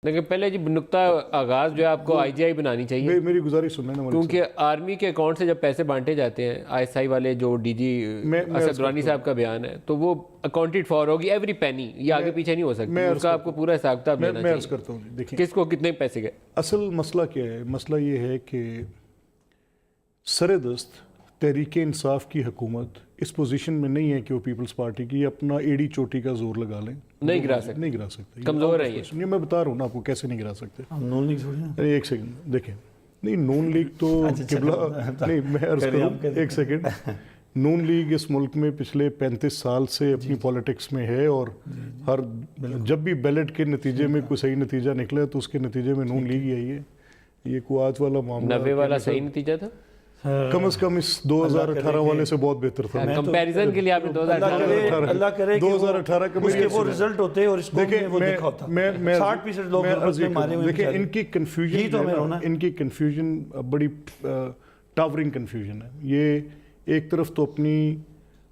لیکن پہلے جی نقطہ آغاز جو ہے آپ کو آئی جی آئی بنانی چاہیے. میری گزارش سنیں نا, کیونکہ آرمی کے اکاؤنٹ سے جب پیسے بانٹے جاتے ہیں آئی ایس آئی والے, جو ڈی جی اسد درانی صاحب کا بیان ہے, تو وہ اکاؤنٹڈ فار ہوگی ایوری پینی, یہ آگے پیچھے نہیں ہو سکتی, اس کا آپ کو پورا حساب کتاب دینا میں عرض چاہیے کرتا ہوں. دیکھیں کس کو کتنے پیسے گئے. اصل مسئلہ کیا ہے؟ مسئلہ یہ ہے کہ سردست تحریک انصاف کی حکومت اس پوزیشن میں نہیں ہے کہ وہ پیپلز پارٹی کی اپنا ایڑی چوٹی کا زور لگا لیں. نہیں گرا سکتے, نہیں گرا سکتے, کمزور ہے یہ. میں بتا رہا ہوں نا آپ کو کیسے نہیں گرا سکتے. نون لیگ چھوڑیں, ایک سیکنڈ دیکھیں, نہیں نون لیگ تو نہیں, میں عرض کروں ایک سیکنڈ. نون لیگ اس ملک میں پچھلے 35 سال سے اپنی پولیٹکس میں ہے, اور ہر جب بھی بیلٹ کے نتیجے میں کوئی صحیح نتیجہ نکلے تو اس کے نتیجے میں نون لیگ ہی آئی ہے. یہ کوئی آج والا معاملہ 90 والا صحیح نتیجہ تھا, کم از کم اس 2018 والے سے بہت بہتر تھا. کمپیریزن کے لیے آپ نے 2018 اللہ کرے کہ 2018 کا اس کے وہ رزلٹ ہوتے اور اس کو وہ دیکھا ہوتا. 60% لوگ غربت میں مارے ہوئے. دیکھیں ان کی کنفیوژن, ان کی کنفیوژن بڑی ٹاورنگ کنفیوژن ہے. یہ ایک طرف تو اپنی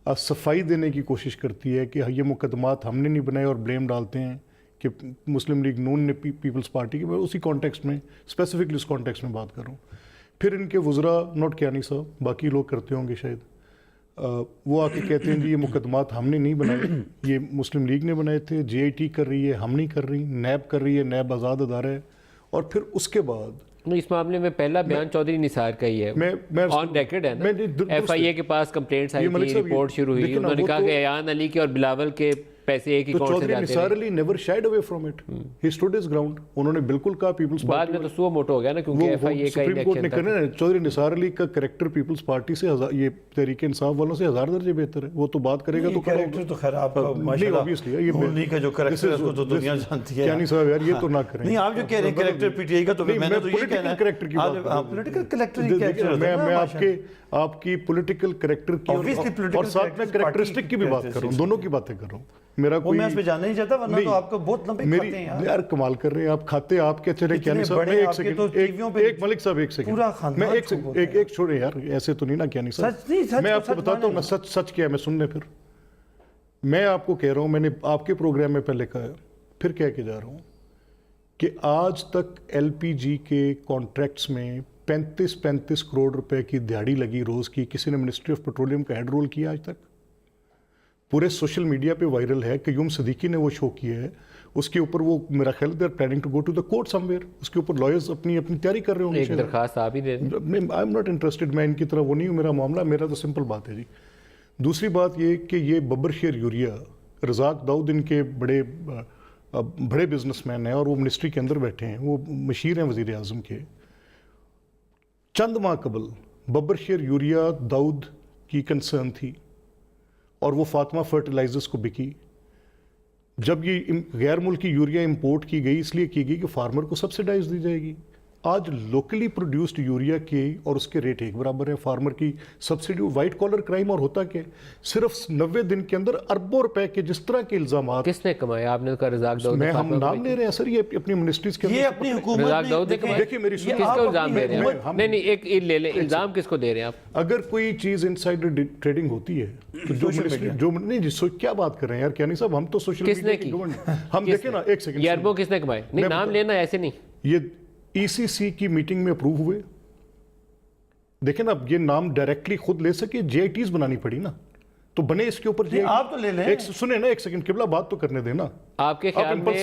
صفائی دینے کی کوشش کرتی ہے کہ یہ مقدمات ہم نے نہیں بنائے اور بلیم ڈالتے ہیں کہ مسلم لیگ نون نے پیپلز پارٹی کی. میں اسی کانٹیکسٹ میں اسپیسیفکلی اس کانٹیکسٹ میں بات کر رہا ہوں. پھر ان کے وزراء, نوٹ کیانی صاحب, باقی لوگ کرتے ہوں گے شاید, وہ آ کے کہتے ہیں کہ یہ مقدمات ہم نے نہیں بنائے, یہ مسلم لیگ نے بنائے تھے, جے آئی ٹی کر رہی ہے, ہم نہیں کر رہی, نیب کر رہی ہے, نیب آزاد ادارہ ہے. اور پھر اس کے بعد اس معاملے میں پہلا بیان چودھری نثار کا ہی ہے, آن ریکارڈ ہے نا. ایف آئی اے کے پاس کمپلینٹس آئی تھی, رپورٹ شروع ہوئی, انہوں نے کہا کہ ایان علی کے اور بلاول کے پیسے ایک ہی اکاؤنٹ سے جاتے ہیں. Chaudhry Nisar Ali never shied away from it, he stood his ground. انہوں نے بالکل کہا پیپلز بعد میں تو سو موٹو ہو گیا نا, کیونکہ ایف آئی اے کا سپریم کورٹ نے کرنا ہے. چودھری نثار علی کا کریکٹر پیپلز پارٹی سے, یہ تحریک انصاف والوں سے 1000 درجے بہتر ہے. وہ تو بات کرے گا تو کریکٹر تو خیر آپ کا ماشاءاللہ نون لیگ کا جو کریکٹر ہے اس کو تو دنیا جانتی ہے. کیانی صاحب یار یہ تو نہ کریں. نہیں آپ جو کہہ رہے ہیں کریکٹر پی ٹی آئی کا, تو میں نے تو یہ کہنا ہے کریکٹر کی بات آپ پولیٹیکل کریکٹر میں آپ کی پولیٹیکل کریکٹر کی اور ساتھ میں کریکٹرسٹک کی بھی بات کر رہا ہوں, دونوں کی باتیں کر رہا ہوں. میرا کوئی میں اس پہ جاننا نہیں چاہتا, ورنہ تو آپ کو بہت لمبے کھاتے ہیں یار. کمال کر رہے ہیں آپ, کھاتے آپ کے چلے. کیانی صاحب میں ایک سیکنڈ, ایک ملک صاحب ایک سیکنڈ, میں ایک چھوڑے یار, ایسے تو نہیں نا کیانی صاحب. میں آپ کو بتاتا ہوں نا سچ کیا ہے, میں سننے. پھر میں آپ کو کہہ رہا ہوں, میں نے آپ کے پروگرام میں پہلے کہا, پھر کہہ کے جا رہا ہوں کہ آج تک ایل پی جی کے کانٹریکٹس میں 35 کروڑ روپے کی دیہڑی لگی روز کی. کسی نے منسٹری آف پیٹرولیم کا ہیڈ رول کیا آج تک؟ پورے سوشل میڈیا پہ وائرل ہے. قیوم صدیقی نے وہ شو کیا ہے, اس کے اوپر وہ میرا خیال ہے planning to go to the court somewhere. اس کے اوپر لائرز اپنی تیاری کر رہے ہوں گے. ایک درخواست آپ ہی دے دیں. آئی ایم ناٹ انٹرسٹڈ, میں ان کی طرح وہ نہیں ہوں. میرا معاملہ, میرا تو سمپل بات ہے جی. دوسری بات یہ کہ یہ ببر شیر یوریا, رزاق داؤد ان کے بڑے بزنس مین ہیں اور وہ منسٹری کے اندر بیٹھے ہیں, وہ مشیر ہیں وزیر اعظم کے. چند ماہ قبل ببر شیر یوریا داؤد کی کنسرن تھی اور وہ فاطمہ فرٹیلائزرز کو بکی. جب یہ غیر ملکی یوریا امپورٹ کی گئی, اس لیے کی گئی کہ فارمر کو سبسیڈائز دی جائے گی. آج لوکلی پروڈیوسڈ یوریا کے اور اس کے ریٹ ایک برابر ہے. فارمر کی سبسڈی, وائٹ کالر کرائم. اور ہوتا کہ صرف 90 دن کے اندر اربوں روپے کے جس طرح کے الزامات کس نے کمائے؟ آپ نے کہا رزاق داؤد. میں ہم نام لے رہے ہیں سر, یہ اپنی منسٹریز کے یہ اپنی حکومت رزاق داؤد نے کمائے. دیکھیں میری کس کو الزام دے رہے ہیں؟ نہیں ایک لے لیں, الزام کس کو دے رہے ہیں آپ؟ اگر کوئی چیز انسائڈر ٹریڈنگ ہوتی ہے تو جو نہیں جی, کیا بات کر رہے ہیں یار کیانی صاحب, ہم تو سوشل کس نے کی؟ ہم دیکھیں نا, ایک سیکنڈ, یہ اربوں کس نے کمائے؟ نہیں نام لینا ایسے نہیں. یہ ای سی سی کی میٹنگ میں اپروو ہوئے. دیکھیں نا, یہ نام ڈائریکٹلی خود لے سکے, جے آئی ٹیز بنانی پڑی نا, تو بنے اس کے اوپر جے. آپ تو لے لیں, سنیں نا ایک سیکنڈ, قبلہ بات تو کرنے دینا. آپ کے خیال میں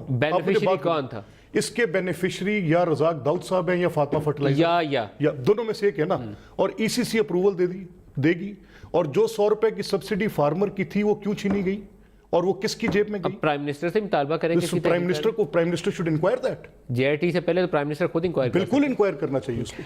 بینیفیشری کون تھا اس کے؟ بینیفیشری یا رزاق داؤد صاحب ہیں یا فاطمہ فرٹیلائزر, یا دونوں میں سے ایک ہے نا. اور ای سی سی اپروول دے گی. اور جو 100 روپے کی سبسڈی فارمر کی تھی وہ کیوں چھینی گئی اور وہ کس کی جیب میں گئی؟ پرائم منسٹر سے مطالبہ کریں کہ prime minister should inquire that. J I T سے پہلے تو پرائم منسٹر خود انکوائر بالکل انکوائر کرنا چاہیے اس کو.